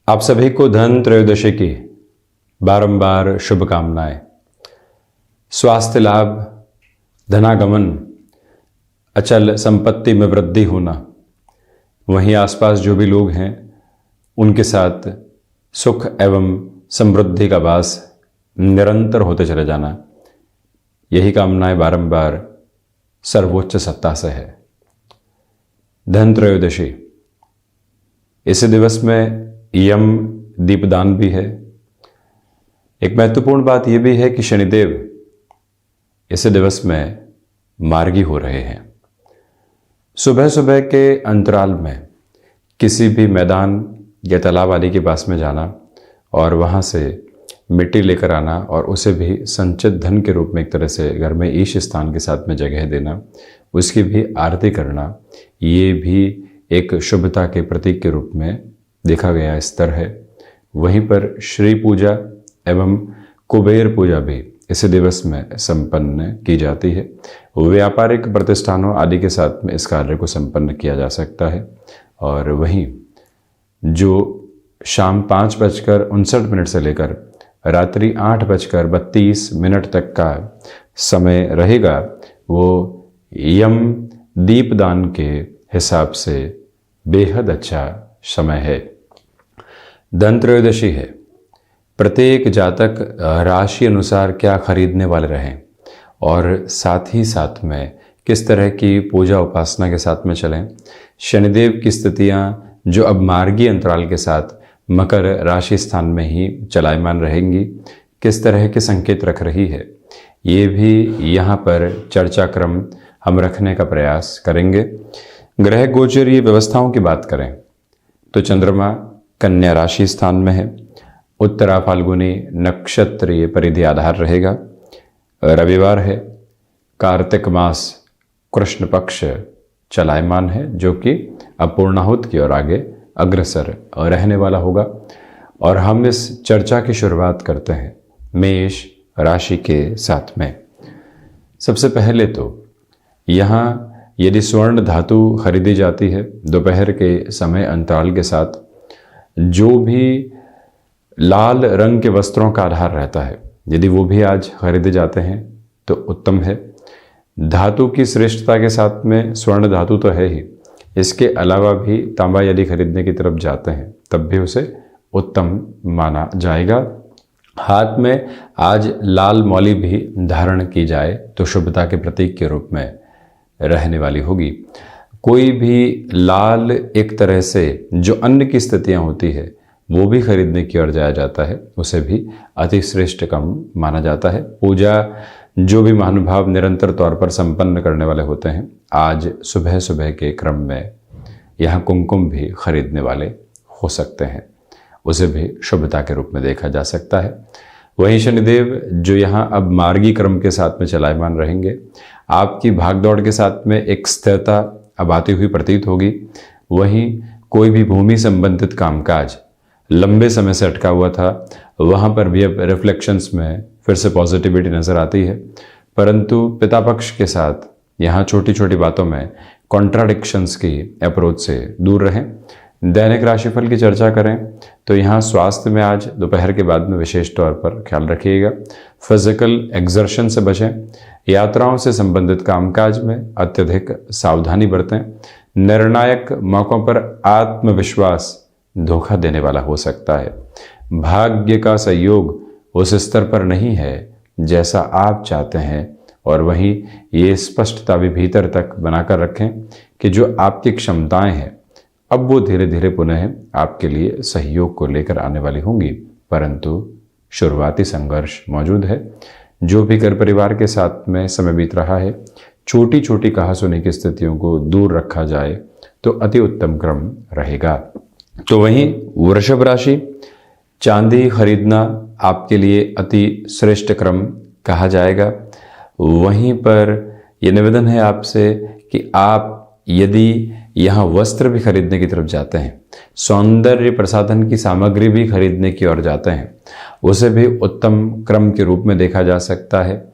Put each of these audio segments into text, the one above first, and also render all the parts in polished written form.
आप सभी को धन त्रयोदशी की बारंबार शुभकामनाएं। स्वास्थ्य लाभ, धनागमन, अचल संपत्ति में वृद्धि होना, वहीं आसपास जो भी लोग हैं उनके साथ सुख एवं समृद्धि का वास निरंतर होते चले जाना, यही कामनाएं बारंबार सर्वोच्च सत्ता से है। धन त्रयोदशी, इस दिवस में यम दीपदान भी है। एक महत्वपूर्ण बात यह भी है कि शनिदेव इस दिवस में मार्गी हो रहे हैं। सुबह सुबह के अंतराल में किसी भी मैदान या तालाब आदि के पास में जाना और वहाँ से मिट्टी लेकर आना और उसे भी संचित धन के रूप में एक तरह से घर में ईश स्थान के साथ में जगह देना, उसकी भी आरती करना, ये भी एक शुभता के प्रतीक के रूप में देखा गया स्तर है। वहीं पर श्री पूजा एवं कुबेर पूजा भी इस दिवस में संपन्न की जाती है। व्यापारिक प्रतिष्ठानों आदि के साथ में इस कार्य को संपन्न किया जा सकता है। और वहीं जो शाम 5:59 से लेकर रात्रि 8:32 तक का समय रहेगा, वो यम दीपदान के हिसाब से बेहद अच्छा समय है। धन त्रयोदशी है। प्रत्येक जातक राशि अनुसार क्या खरीदने वाले रहें और साथ ही साथ में किस तरह की पूजा उपासना के साथ में चलें। शनिदेव की स्थितियां जो अब मार्गी अंतराल के साथ मकर राशि स्थान में ही चलायमान रहेंगी, किस तरह के संकेत रख रही है, ये भी यहाँ पर चर्चा क्रम हम रखने का प्रयास करेंगे। ग्रह गोचरीय व्यवस्थाओं की बात करें तो चंद्रमा कन्या राशि स्थान में है। उत्तरा फाल्गुनी नक्षत्रीय परिधि आधार रहेगा। रविवार है। कार्तिक मास कृष्ण पक्ष चलायमान है, जो कि अपूर्णाहुत की ओर आगे अग्रसर रहने वाला होगा। और हम इस चर्चा की शुरुआत करते हैं मेष राशि के साथ में। सबसे पहले तो यहाँ यदि स्वर्ण धातु खरीदी जाती है दोपहर के समय अंतराल के साथ, जो भी लाल रंग के वस्त्रों का आधार रहता है, यदि वो भी आज खरीदे जाते हैं तो उत्तम है। धातु की श्रेष्ठता के साथ में स्वर्ण धातु तो है ही, इसके अलावा भी तांबा यदि खरीदने की तरफ जाते हैं तब भी उसे उत्तम माना जाएगा। हाथ में आज लाल मौली भी धारण की जाए तो शुभता के प्रतीक के रूप में रहने वाली होगी। कोई भी लाल एक तरह से जो अन्न की स्थितियां होती है वो भी खरीदने की ओर जाया जाता है, उसे भी अति श्रेष्ठ काम माना जाता है। पूजा जो भी महानुभाव निरंतर तौर पर संपन्न करने वाले होते हैं, आज सुबह सुबह के क्रम में यहाँ कुमकुम भी खरीदने वाले हो सकते हैं, उसे भी शुभता के रूप में देखा जा सकता है। वहीं शनिदेव जो यहाँ अब मार्गी क्रम के साथ में चलायमान रहेंगे, आपकी भागदौड़ के साथ में एक स्थिरता अब आती हुई प्रतीत होगी। वहीं कोई भी भूमि संबंधित कामकाज लंबे समय से अटका हुआ था, वहाँ पर भी अब रिफ्लेक्शंस में फिर से पॉजिटिविटी नज़र आती है। परंतु पिता पक्ष के साथ यहाँ छोटी छोटी बातों में कॉन्ट्राडिक्शंस की अप्रोच से दूर रहें। दैनिक राशिफल की चर्चा करें तो यहाँ स्वास्थ्य में आज दोपहर के बाद में विशेष तौर पर ख्याल रखिएगा। फिजिकल एक्सर्शन से बचें। यात्राओं से संबंधित कामकाज में अत्यधिक सावधानी बरतें। निर्णायक मौक़ों पर आत्मविश्वास धोखा देने वाला हो सकता है। भाग्य का सहयोग उस स्तर पर नहीं है जैसा आप चाहते हैं, और वहीं ये स्पष्टता भी भीतर तक बनाकर रखें कि जो आपकी क्षमताएं हैं अब वो धीरे धीरे पुनः आपके लिए सहयोग को लेकर आने वाली होंगी। परंतु शुरुआती संघर्ष मौजूद है। जो भी घर परिवार के साथ में समय बीत रहा है, छोटी छोटी कहासुनी की स्थितियों को दूर रखा जाए तो अति उत्तम क्रम रहेगा। तो वहीं वृषभ राशि, चांदी खरीदना आपके लिए अति श्रेष्ठ क्रम कहा जाएगा। वहीं पर यह निवेदन है आपसे कि आप यदि यहाँ वस्त्र भी खरीदने की तरफ जाते हैं, सौंदर्य प्रसाधन की सामग्री भी खरीदने की ओर जाते हैं, उसे भी उत्तम क्रम के रूप में देखा जा सकता है।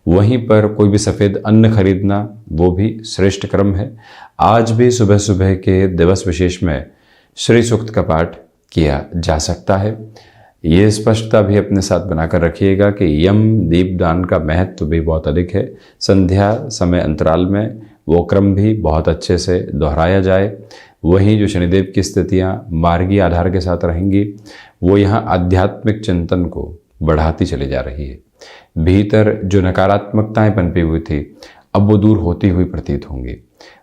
वहीं पर कोई भी सफ़ेद अन्न खरीदना वो भी श्रेष्ठ क्रम है। आज भी सुबह सुबह के दिवस विशेष में श्री सूक्त का पाठ किया जा सकता है। ये स्पष्टता भी अपने साथ बनाकर रखिएगा कि यम दीपदान का महत्व भी बहुत अधिक है। संध्या समय अंतराल में वो क्रम भी बहुत अच्छे से दोहराया जाए। वहीं जो शनिदेव की स्थितियाँ मार्गी आधार के साथ रहेंगी, वो यहाँ आध्यात्मिक चिंतन को बढ़ाती चली जा रही है। भीतर जो नकारात्मकताएं पनपी हुई थी, अब वो दूर होती हुई प्रतीत होंगी।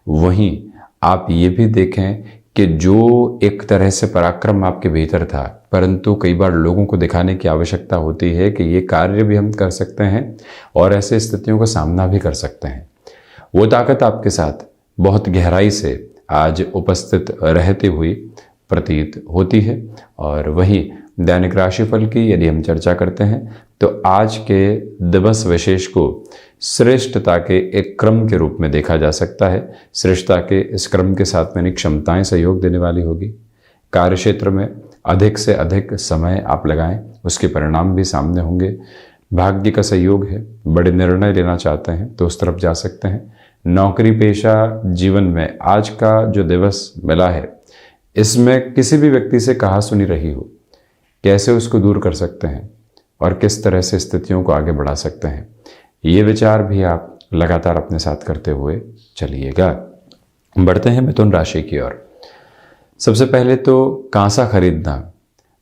वहीं आप ये भी देखें कि जो एक तरह से पराक्रम आपके भीतर था, परंतु कई बार लोगों को दिखाने की आवश्यकता होती है कि ये कार्य भी हम कर सकते हैं और ऐसे स्थितियों का सामना भी कर सकते हैं, वो ताकत आपके साथ बहुत गहराई से आज उपस्थित रहती हुई प्रतीत होती है। और वहीं दैनिक राशिफल की यदि हम चर्चा करते हैं तो आज के दिवस विशेष को श्रेष्ठता के एक क्रम के रूप में देखा जा सकता है। श्रेष्ठता के इस क्रम के साथ में क्षमताएं सहयोग देने वाली होगी। कार्यक्षेत्र में अधिक से अधिक समय आप लगाएं, उसके परिणाम भी सामने होंगे। भाग्य का सहयोग है, बड़े निर्णय लेना चाहते हैं तो उस तरफ जा सकते हैं। नौकरी पेशा जीवन में आज का जो दिवस मिला है, इसमें किसी भी व्यक्ति से कहा सुनी रही हो, कैसे उसको दूर कर सकते हैं और किस तरह से स्थितियों को आगे बढ़ा सकते हैं, ये विचार भी आप लगातार अपने साथ करते हुए चलिएगा। बढ़ते हैं मिथुन राशि की ओर। सबसे पहले तो कांसा खरीदना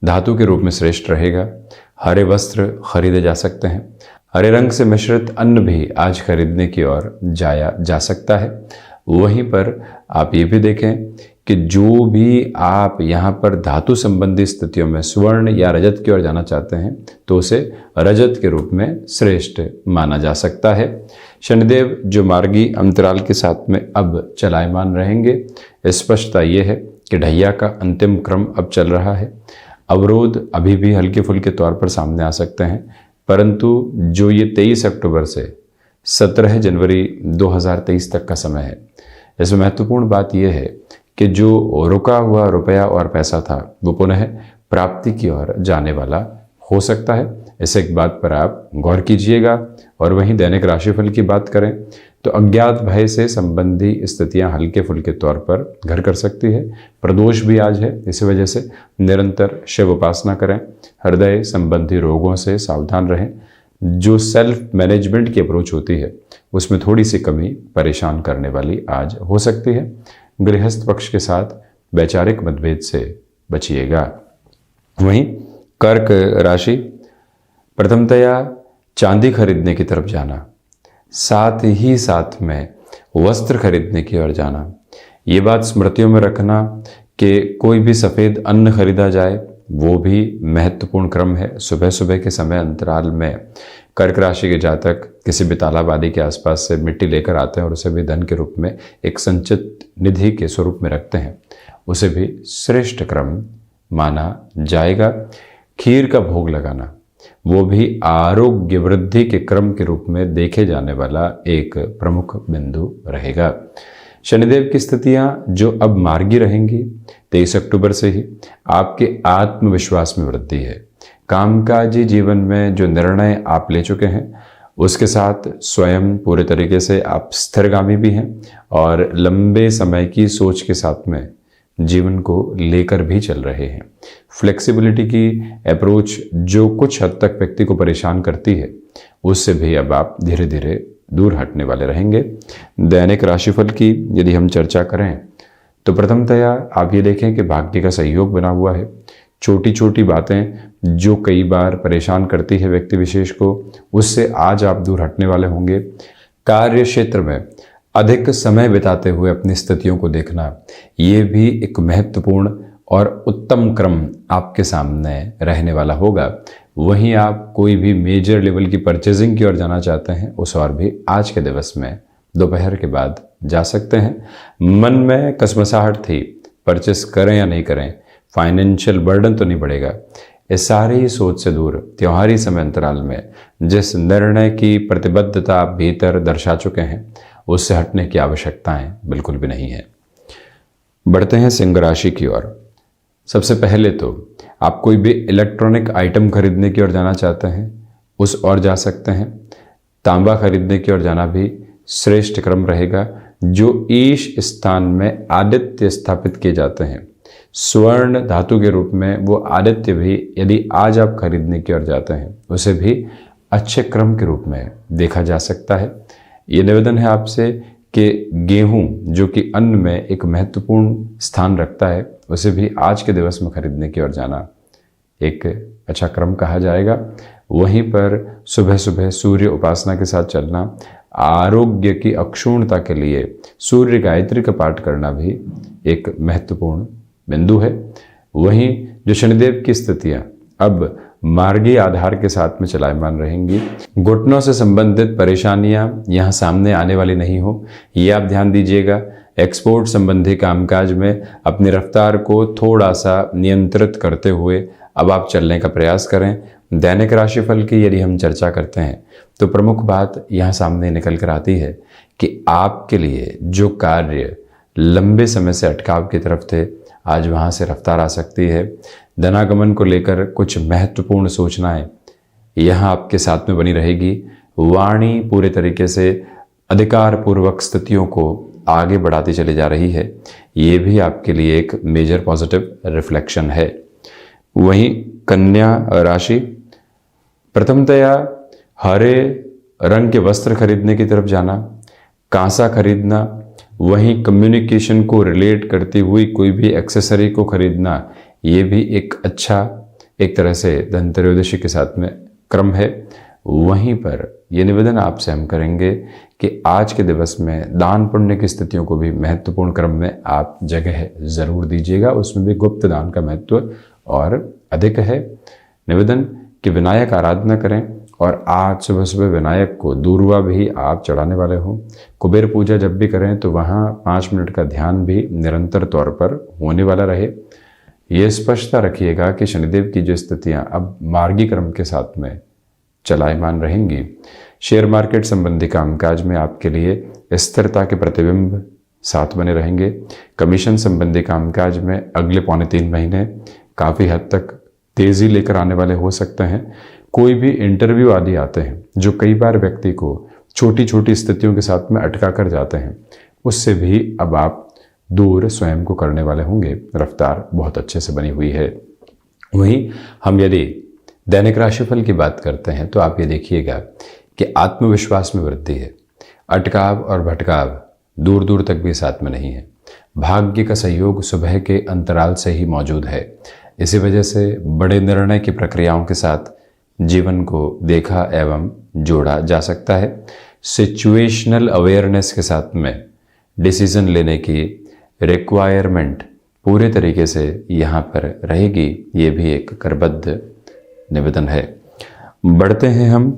धातु के रूप में श्रेष्ठ रहेगा। हरे वस्त्र खरीदे जा सकते हैं। हरे रंग से मिश्रित अन्न भी आज खरीदने की ओर जाया जा सकता है। वहीं पर आप ये भी देखें कि जो भी आप यहाँ पर धातु संबंधी स्थितियों में स्वर्ण या रजत की ओर जाना चाहते हैं तो उसे रजत के रूप में श्रेष्ठ माना जा सकता है। शनिदेव जो मार्गी अंतराल के साथ में अब चलायमान रहेंगे। स्पष्टता ये है कि ढैया का अंतिम क्रम अब चल रहा है। अवरोध अभी भी हल्के फुल्के तौर पर सामने आ सकते हैं, परंतु जो ये 23 अक्टूबर से 17 जनवरी 2023 तक का समय है, इसमें महत्वपूर्ण बात यह है कि जो रुका हुआ रुपया और पैसा था वो पुनः प्राप्ति की ओर जाने वाला हो सकता है। इस एक बात पर आप गौर कीजिएगा। और वहीं दैनिक राशिफल की बात करें तो अज्ञात भय से संबंधी स्थितियां हल्के फुल्के तौर पर घर कर सकती है। प्रदोष भी आज है, इसी वजह से निरंतर शिव उपासना करें। हृदय संबंधी रोगों से सावधान रहें। जो सेल्फ मैनेजमेंट की अप्रोच होती है उसमें थोड़ी सी कमी परेशान करने वाली आज हो सकती है। गृहस्थ पक्ष के साथ वैचारिक मतभेद से बचिएगा। वहीं कर्क राशि, प्रथमतया चांदी खरीदने की तरफ जाना, साथ ही साथ में वस्त्र खरीदने की ओर जाना। ये बात स्मृतियों में रखना कि कोई भी सफ़ेद अन्न खरीदा जाए, वो भी महत्वपूर्ण क्रम है। सुबह सुबह के समय अंतराल में कर्क राशि के जातक किसी भी तालाब आदि के आसपास से मिट्टी लेकर आते हैं और उसे भी धन के रूप में एक संचित निधि के स्वरूप में रखते हैं, उसे भी श्रेष्ठ क्रम माना जाएगा। खीर का भोग लगाना, वो भी आरोग्य वृद्धि के क्रम के रूप में देखे जाने वाला एक प्रमुख बिंदु रहेगा। शनिदेव की स्थितियां जो अब मार्गी रहेंगी, 23 अक्टूबर से ही आपके आत्मविश्वास में वृद्धि है। कामकाजी जीवन में जो निर्णय आप ले चुके हैं उसके साथ स्वयं पूरे तरीके से आप स्थिरगामी भी हैं और लंबे समय की सोच के साथ में जीवन को लेकर भी चल रहे हैं। फ्लेक्सिबिलिटी की अप्रोच जो कुछ हद तक व्यक्ति को परेशान करती है, उससे भी अब आप धीरे धीरे दूर हटने वाले रहेंगे। दैनिक राशिफल की यदि हम चर्चा करें तो प्रथमतया आप ये देखें कि भाग्य का सहयोग बना हुआ है। छोटी छोटी बातें जो कई बार परेशान करती है व्यक्ति विशेष को, उससे आज आप दूर हटने वाले होंगे। कार्य क्षेत्र में अधिक समय बिताते हुए अपनी स्थितियों को देखना, ये भी एक महत्वपूर्ण और उत्तम क्रम आपके सामने रहने वाला होगा। वहीं आप कोई भी मेजर लेवल की परचेजिंग की ओर जाना चाहते हैं, उस और भी आज के दिवस में दोपहर के बाद जा सकते हैं। मन में कसमसाहट थी, परचेस करें या नहीं करें, फाइनेंशियल बर्डन तो नहीं बढ़ेगा, इस सारी सोच से दूर त्योहारी समय अंतराल में जिस निर्णय की प्रतिबद्धता आप भीतर दर्शा चुके हैं, उससे हटने की आवश्यकताएं बिल्कुल भी नहीं है। बढ़ते हैं सिंह राशि की ओर। सबसे पहले तो आप कोई भी इलेक्ट्रॉनिक आइटम खरीदने की ओर जाना चाहते हैं, उस ओर जा सकते हैं। तांबा खरीदने की ओर जाना भी श्रेष्ठ क्रम रहेगा। जो ईश स्थान में आदित्य स्थापित किए जाते हैं, स्वर्ण धातु के रूप में वो आदित्य भी यदि आज आप खरीदने की ओर जाते हैं उसे भी अच्छे क्रम के रूप में देखा जा सकता है। ये निवेदन है आपसे कि गेहूं जो कि अन्न में एक महत्वपूर्ण स्थान रखता है उसे भी आज के दिवस में खरीदने की ओर जाना एक अच्छा क्रम कहा जाएगा। वहीं पर सुबह सुबह सूर्य उपासना के साथ चलना, आरोग्य की अक्षुण्णता के लिए सूर्य गायत्री का पाठ करना भी एक महत्वपूर्ण बिंदु है। वहीं जो शनिदेव की स्थितियां अब मार्गी आधार के साथ में चलायमान रहेंगी, घुटनों से संबंधित परेशानियां यहां सामने आने वाली नहीं हो, ये आप ध्यान दीजिएगा। एक्सपोर्ट संबंधी कामकाज में अपनी रफ्तार को थोड़ा सा नियंत्रित करते हुए अब आप चलने का प्रयास करें। दैनिक राशिफल की यदि हम चर्चा करते हैं तो प्रमुख बात यहाँ सामने निकल कर आती है कि आपके लिए जो कार्य लंबे समय से अटकाव की तरफ थे, आज वहाँ से रफ्तार आ सकती है। धनागमन को लेकर कुछ महत्वपूर्ण सूचनाएं यहाँ आपके साथ में बनी रहेगी। वाणी पूरे तरीके से अधिकारपूर्वक स्थितियों को आगे बढ़ाती चली जा रही है, ये भी आपके लिए एक मेजर पॉजिटिव रिफ्लेक्शन है। वहीं कन्या राशि, प्रथमतया हरे रंग के वस्त्र खरीदने की तरफ जाना, कांसा खरीदना, वहीं कम्युनिकेशन को रिलेट करती हुई कोई भी एक्सेसरी को खरीदना, ये भी एक अच्छा एक तरह से धनत्रयोदशी के साथ में क्रम है। वहीं पर ये निवेदन आपसे हम करेंगे कि आज के दिवस में दान पुण्य की स्थितियों को भी महत्वपूर्ण क्रम में आप जगह ज़रूर दीजिएगा, उसमें भी गुप्त दान का महत्व और अधिक है। निवेदन कि विनायक आराधना करें और आज सुबह सुबह विनायक को दूर्वा भी आप चढ़ाने वाले हों। कुबेर पूजा जब भी करें तो वहाँ 5 मिनट का ध्यान भी निरंतर तौर पर होने वाला रहे। ये स्पष्टता रखिएगा कि शनिदेव की जो स्थितियाँ अब मार्गी क्रम के साथ में चलायमान रहेंगी। शेयर मार्केट संबंधी कामकाज में आपके लिए स्थिरता के प्रतिबिंब साथ बने रहेंगे। कमीशन संबंधी कामकाज में अगले 3.25 महीने काफ़ी हद तक तेज़ी लेकर आने वाले हो सकते हैं। कोई भी इंटरव्यू आदि आते हैं जो कई बार व्यक्ति को छोटी छोटी स्थितियों के साथ में अटका कर जाते हैं, उससे भी अब आप दूर स्वयं को करने वाले होंगे। रफ्तार बहुत अच्छे से बनी हुई है। वहीं हम यदि दैनिक राशिफल की बात करते हैं तो आप ये देखिएगा कि आत्मविश्वास में वृद्धि है। अटकाव और भटकाव दूर दूर तक भी साथ में नहीं है। भाग्य का सहयोग सुबह के अंतराल से ही मौजूद है। इसी वजह से बड़े निर्णय की प्रक्रियाओं के साथ जीवन को देखा एवं जोड़ा जा सकता है। सिचुएशनल अवेयरनेस के साथ में डिसीजन लेने की रिक्वायरमेंट पूरे तरीके से यहाँ पर रहेगी। ये भी एक करबद्ध निवेदन है। बढ़ते हैं हम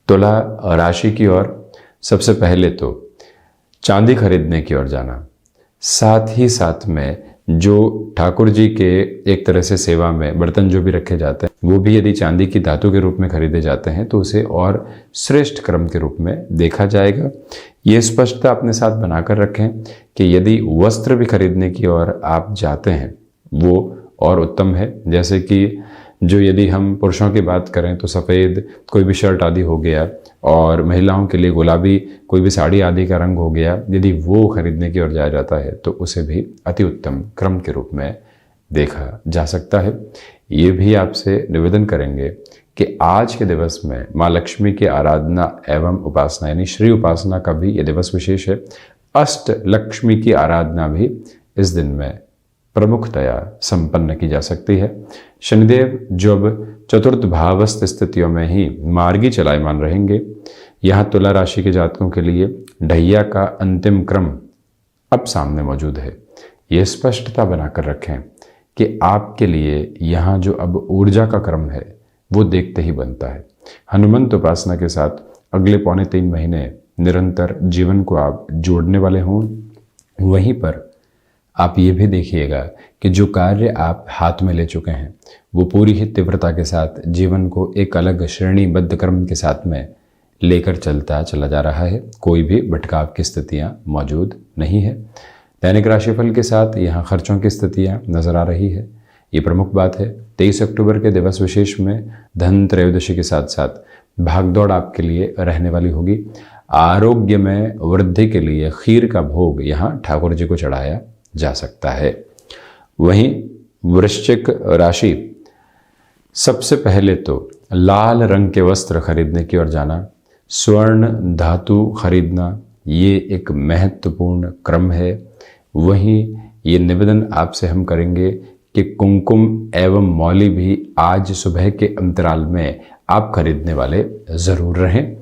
तुला राशि की ओर। सबसे पहले तो चांदी खरीदने की ओर जाना, साथ ही साथ में जो ठाकुर जी के एक तरह से सेवा में बर्तन जो भी रखे जाते हैं वो भी यदि चांदी की धातु के रूप में खरीदे जाते हैं तो उसे और श्रेष्ठ क्रम के रूप में देखा जाएगा। ये स्पष्टता अपने साथ बनाकर रखें कि यदि वस्त्र भी खरीदने की ओर आप जाते हैं वो और उत्तम है। जैसे कि जो यदि हम पुरुषों की बात करें तो सफ़ेद कोई भी शर्ट आदि हो गया और महिलाओं के लिए गुलाबी कोई भी साड़ी आदि का रंग हो गया, यदि वो खरीदने की ओर जाया जाता है तो उसे भी अति उत्तम क्रम के रूप में देखा जा सकता है। ये भी आपसे निवेदन करेंगे कि आज के दिवस में माँ लक्ष्मी की आराधना एवं उपासना यानी श्री उपासना का भी ये दिवस विशेष है। अष्ट लक्ष्मी की आराधना भी इस दिन में प्रमुखतया संपन्न की जा सकती है। शनिदेव जब चतुर्थ भावस्थ स्थितियों में ही मार्गी चलायमान रहेंगे। यहाँ तुला राशि के जातकों के लिए ढैया का अंतिम क्रम अब सामने मौजूद है। ये स्पष्टता बनाकर रखें कि आपके लिए यहाँ जो अब ऊर्जा का क्रम है वो देखते ही बनता है। हनुमंत उपासना के साथ अगले 3.25 महीने निरंतर जीवन को आप जोड़ने वाले हों। वहीं पर आप ये भी देखिएगा कि जो कार्य आप हाथ में ले चुके हैं वो पूरी ही तीव्रता के साथ जीवन को एक अलग श्रेणीबद्ध क्रम के साथ में लेकर चलता चला जा रहा है। कोई भी भटकाव की स्थितियां मौजूद नहीं है। दैनिक राशिफल के साथ यहाँ खर्चों की स्थितियां नजर आ रही है। ये प्रमुख बात है। 23 अक्टूबर के दिवस विशेष में धन त्रयोदशी के साथ साथ भागदौड़ आपके लिए रहने वाली होगी। आरोग्य में वृद्धि के लिए खीर का भोग यहाँ ठाकुर जी को चढ़ाया जा सकता है। वहीं वृश्चिक राशि, सबसे पहले तो लाल रंग के वस्त्र खरीदने की ओर जाना, स्वर्ण धातु खरीदना, ये एक महत्वपूर्ण क्रम है। वहीं ये निवेदन आपसे हम करेंगे कि कुमकुम एवं मौली भी आज सुबह के अंतराल में आप खरीदने वाले ज़रूर रहें।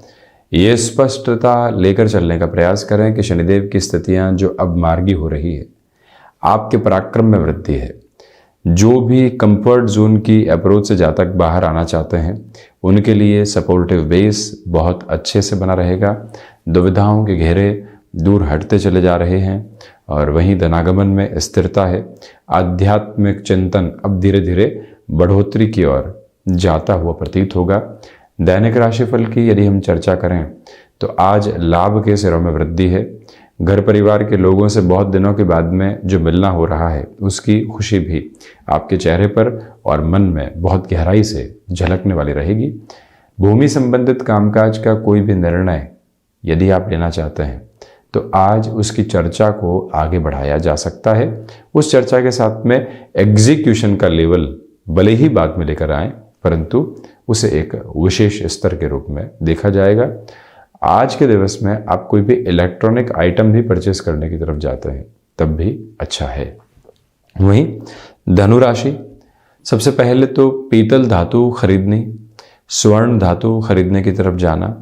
ये स्पष्टता लेकर चलने का प्रयास करें कि शनिदेव की स्थितियां जो अब मार्गी हो रही है, आपके पराक्रम में वृद्धि है। जो भी कंफर्ट जोन की अप्रोच से जातक बाहर आना चाहते हैं, उनके लिए सपोर्टिव बेस बहुत अच्छे से बना रहेगा। दुविधाओं के घेरे दूर हटते चले जा रहे हैं और वहीं धनागमन में स्थिरता है। आध्यात्मिक चिंतन अब धीरे धीरे बढ़ोतरी की ओर जाता हुआ प्रतीत होगा। दैनिक राशिफल की यदि हम चर्चा करें तो आज लाभ के सिरों में वृद्धि है। घर परिवार के लोगों से बहुत दिनों के बाद में जो मिलना हो रहा है, उसकी खुशी भी आपके चेहरे पर और मन में बहुत गहराई से झलकने वाली रहेगी। भूमि संबंधित कामकाज का कोई भी निर्णय यदि आप लेना चाहते हैं तो आज उसकी चर्चा को आगे बढ़ाया जा सकता है। उस चर्चा के साथ में एग्जीक्यूशन का लेवल भले ही बाद में लेकर आए, परंतु उसे एक विशेष स्तर के रूप में देखा जाएगा। आज के दिवस में आप कोई भी इलेक्ट्रॉनिक आइटम भी परचेस करने की तरफ जाते हैं तब भी अच्छा है। वहीं धनु राशि, सबसे पहले तो पीतल धातु खरीदनी, स्वर्ण धातु खरीदने की तरफ जाना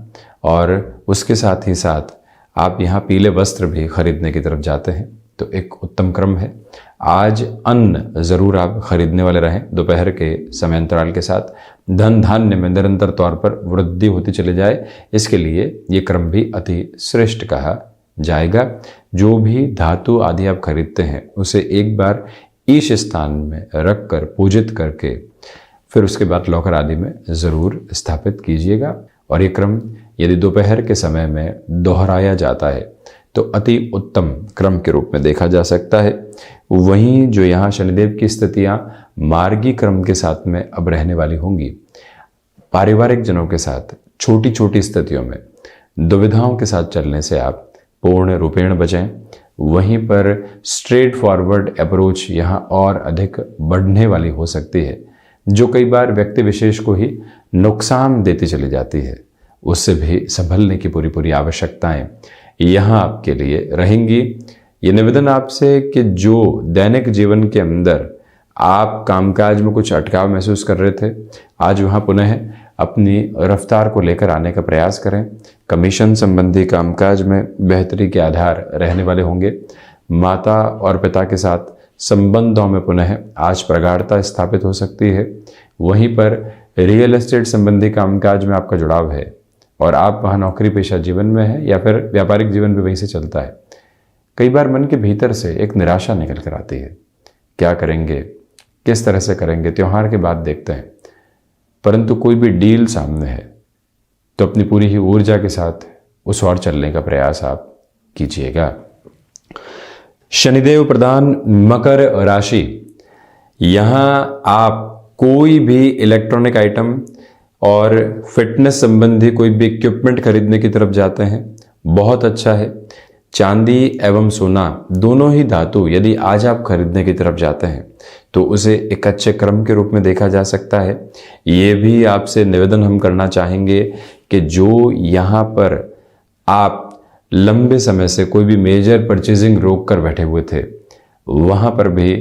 और उसके साथ ही साथ आप यहाँ पीले वस्त्र भी खरीदने की तरफ जाते हैं तो एक उत्तम क्रम है। आज अन्न ज़रूर आप खरीदने वाले रहें। दोपहर के समय अंतराल के साथ धन धान्य में निरंतर तौर पर वृद्धि होती चली जाए, इसके लिए ये क्रम भी अति श्रेष्ठ कहा जाएगा। जो भी धातु आदि आप खरीदते हैं उसे एक बार ईश स्थान में रख कर पूजित करके फिर उसके बाद लॉकर आदि में ज़रूर स्थापित कीजिएगा। और ये क्रम यदि दोपहर के समय में दोहराया जाता है तो अति उत्तम क्रम के रूप में देखा जा सकता है। वहीं जो यहाँ शनिदेव की स्थितियाँ मार्गी क्रम के साथ में अब रहने वाली होंगी, पारिवारिक जनों के साथ छोटी छोटी स्थितियों में दुविधाओं के साथ चलने से आप पूर्ण रूपेण बचें। वहीं पर स्ट्रेट फॉरवर्ड अप्रोच यहाँ और अधिक बढ़ने वाली हो सकती है, जो कई बार व्यक्ति विशेष को ही नुकसान देती चली जाती है। उससे भी संभलने की पूरी पूरी आवश्यकताएं यहाँ आपके लिए रहेंगी। ये निवेदन आपसे कि जो दैनिक जीवन के अंदर आप कामकाज में कुछ अटकाव महसूस कर रहे थे, आज वहाँ पुनः अपनी रफ्तार को लेकर आने का प्रयास करें। कमीशन संबंधी कामकाज में बेहतरी के आधार रहने वाले होंगे। माता और पिता के साथ संबंधों में पुनः आज प्रगाढ़ता स्थापित हो सकती है। वहीं पर रियल एस्टेट संबंधी कामकाज में आपका जुड़ाव है और आप वहाँ नौकरी पेशा जीवन में हैं या फिर व्यापारिक जीवन भी वहीं से चलता है। कई बार मन के भीतर से एक निराशा निकल कर आती है, क्या करेंगे, किस तरह से करेंगे, त्योहार के बाद देखते हैं। परंतु कोई भी डील सामने है तो अपनी पूरी ही ऊर्जा के साथ उस ओर चलने का प्रयास आप कीजिएगा। शनिदेव प्रधान मकर राशि, यहाँ आप कोई भी इलेक्ट्रॉनिक आइटम और फिटनेस संबंधी कोई भी इक्विपमेंट खरीदने की तरफ जाते हैं, बहुत अच्छा है। चांदी एवं सोना दोनों ही धातु यदि आज आप खरीदने की तरफ जाते हैं तो उसे एक अच्छे क्रम के रूप में देखा जा सकता है। ये भी आपसे निवेदन हम करना चाहेंगे कि जो यहाँ पर आप लंबे समय से कोई भी मेजर परचेजिंग रोक कर बैठे हुए थे, वहाँ पर भी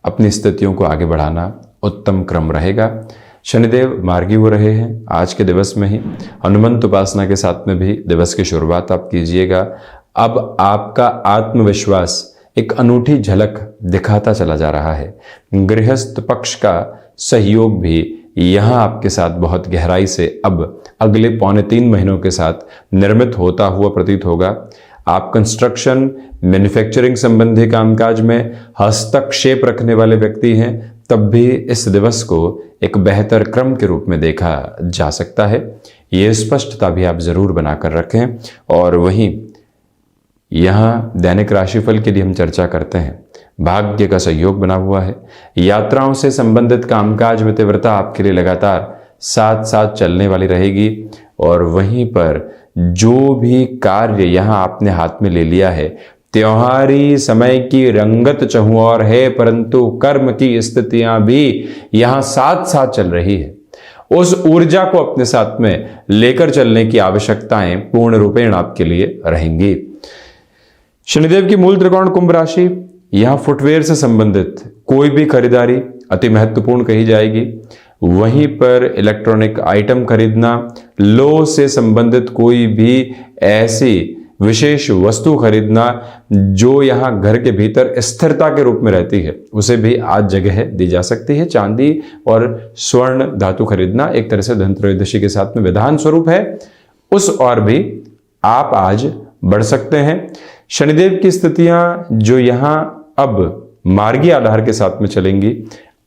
अपनी स्थितियों को आगे बढ़ाना उत्तम क्रम रहेगा। शनिदेव मार्गी हो रहे हैं। आज के दिवस में ही हनुमंत उपासना के साथ में भी दिवस की शुरुआत आप कीजिएगा। अब आपका आत्मविश्वास एक अनूठी झलक दिखाता चला जा रहा है। गृहस्थ पक्ष का सहयोग भी यहाँ आपके साथ बहुत गहराई से अब अगले 2.25 महीनों के साथ निर्मित होता हुआ प्रतीत होगा। आप कंस्ट्रक्शन, मैन्युफैक्चरिंग संबंधी कामकाज में हस्तक्षेप रखने वाले व्यक्ति हैं, तब भी इस दिवस को एक बेहतर क्रम के रूप में देखा जा सकता है। ये स्पष्टता भी आप जरूर बनाकर रखें। और वहीं यहाँ दैनिक राशिफल के लिए हम चर्चा करते हैं, भाग्य का सहयोग बना हुआ है। यात्राओं से संबंधित कामकाज में तीव्रता आपके लिए लगातार साथ साथ चलने वाली रहेगी। और वहीं पर जो भी कार्य यहाँ आपने हाथ में ले लिया है, त्योहारी समय की रंगत चहुओर है, परंतु कर्म की स्थितियां भी यहां साथ साथ चल रही है। उस ऊर्जा को अपने साथ में लेकर चलने की आवश्यकताएं पूर्ण रूपेण आपके लिए रहेंगी। शनिदेव की मूल त्रिकोण कुंभ राशि, यहां फुटवेयर से संबंधित कोई भी खरीदारी अति महत्वपूर्ण कही जाएगी। वहीं पर इलेक्ट्रॉनिक आइटम खरीदना, लो से संबंधित कोई भी ऐसी विशेष वस्तु खरीदना जो यहां घर के भीतर स्थिरता के रूप में रहती है, उसे भी आज जगह दी जा सकती है। चांदी और स्वर्ण धातु खरीदना एक तरह से धन त्रयोदशी के साथ में विधान स्वरूप है, उस और भी आप आज बढ़ सकते हैं। शनिदेव की स्थितियां जो यहां अब मार्गी आधार के साथ में चलेंगी,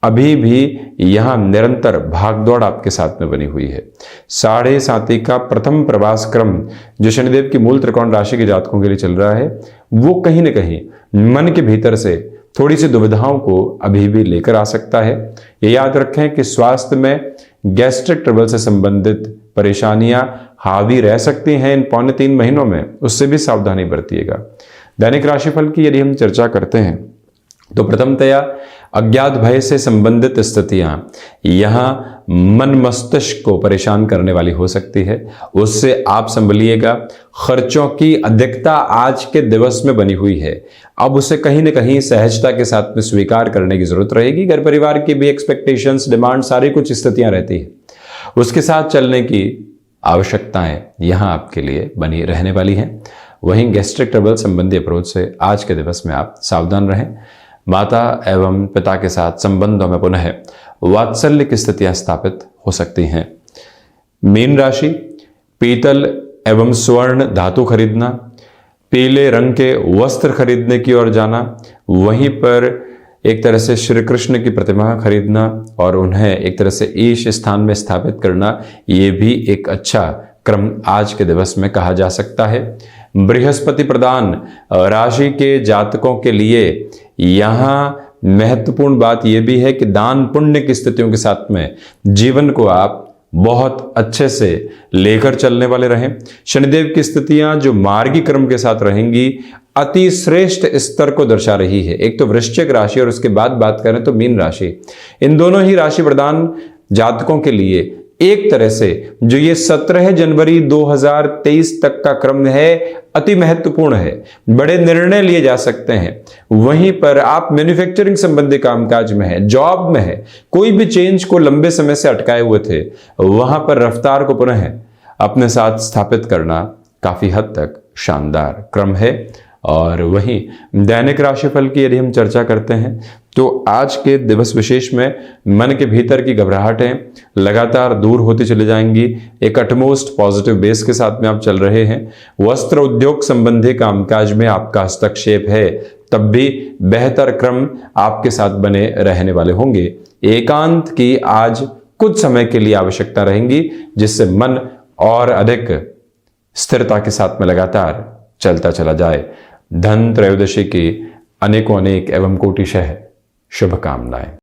अभी भी यहां निरंतर भागदौड़ आपके साथ में बनी हुई है। 7.5 का प्रथम प्रवास क्रम जो शनिदेव की मूल त्रिकोण राशि के जातकों के लिए चल रहा है, वो कहीं न कहीं मन के भीतर से थोड़ी सी दुविधाओं को अभी भी लेकर आ सकता है। ये याद रखें कि स्वास्थ्य में गैस्ट्रिक ट्रबल से संबंधित परेशानियां हावी रह सकती हैं इन 3.25 महीनों में, उससे भी सावधानी बरतिएगा। दैनिक राशिफल की यदि हम चर्चा करते हैं तो प्रथमतया अज्ञात भय से संबंधित स्थितियां यहां मन मस्तिष्क को परेशान करने वाली हो सकती है, उससे आप संभलिएगा। खर्चों की अधिकता आज के दिवस में बनी हुई है, अब उसे कहीं न कहीं सहजता के साथ में स्वीकार करने की जरूरत रहेगी। घर परिवार की भी एक्सपेक्टेशंस, डिमांड, सारी कुछ स्थितियां रहती है, उसके साथ चलने की आवश्यकताएं यहां आपके लिए बनी रहने वाली हैं। वहीं गैस्ट्रिक ट्रबल संबंधी अप्रोच से आज के दिवस में आप सावधान रहें। माता एवं पिता के साथ संबंधों में पुनः वात्सल्य की स्थितियां स्थापित हो सकती हैं। मीन राशि, पीतल एवं स्वर्ण धातु खरीदना, पीले रंग के वस्त्र खरीदने की ओर जाना, वहीं पर एक तरह से श्री कृष्ण की प्रतिमा खरीदना और उन्हें एक तरह से ईश स्थान में स्थापित करना, ये भी एक अच्छा क्रम आज के दिवस में कहा जा सकता है। बृहस्पति प्रदान राशि के जातकों के लिए यहां महत्वपूर्ण बात यह भी है कि दान पुण्य की स्थितियों के साथ में जीवन को आप बहुत अच्छे से लेकर चलने वाले रहें। शनिदेव की स्थितियां जो मार्गी क्रम के साथ रहेंगी, अति श्रेष्ठ स्तर को दर्शा रही है। एक तो वृश्चिक राशि और उसके बाद बात करें तो मीन राशि, इन दोनों ही राशि प्रदान जातकों के लिए एक तरह से जो ये 17 जनवरी 2023 तक का क्रम है, अति महत्वपूर्ण है। बड़े निर्णय लिए जा सकते हैं। वहीं पर आप मैन्युफैक्चरिंग संबंधी कामकाज में है, जॉब में है, कोई भी चेंज को लंबे समय से अटकाए हुए थे, वहां पर रफ्तार को पुनः अपने साथ स्थापित करना काफी हद तक शानदार क्रम है। और वहीं दैनिक राशिफल की यदि हम चर्चा करते हैं तो आज के दिवस विशेष में मन के भीतर की घबराहटें लगातार दूर होती चली जाएंगी। एक अटमोस्ट पॉजिटिव बेस के साथ में आप चल रहे हैं। वस्त्र उद्योग संबंधी कामकाज में आपका हस्तक्षेप है, तब भी बेहतर क्रम आपके साथ बने रहने वाले होंगे। एकांत की आज कुछ समय के लिए आवश्यकता रहेंगी, जिससे मन और अधिक स्थिरता के साथ में लगातार चलता चला जाए। धन त्रयोदशी की अनेकों अनेक एवं कोटिशः शुभकामनाएं।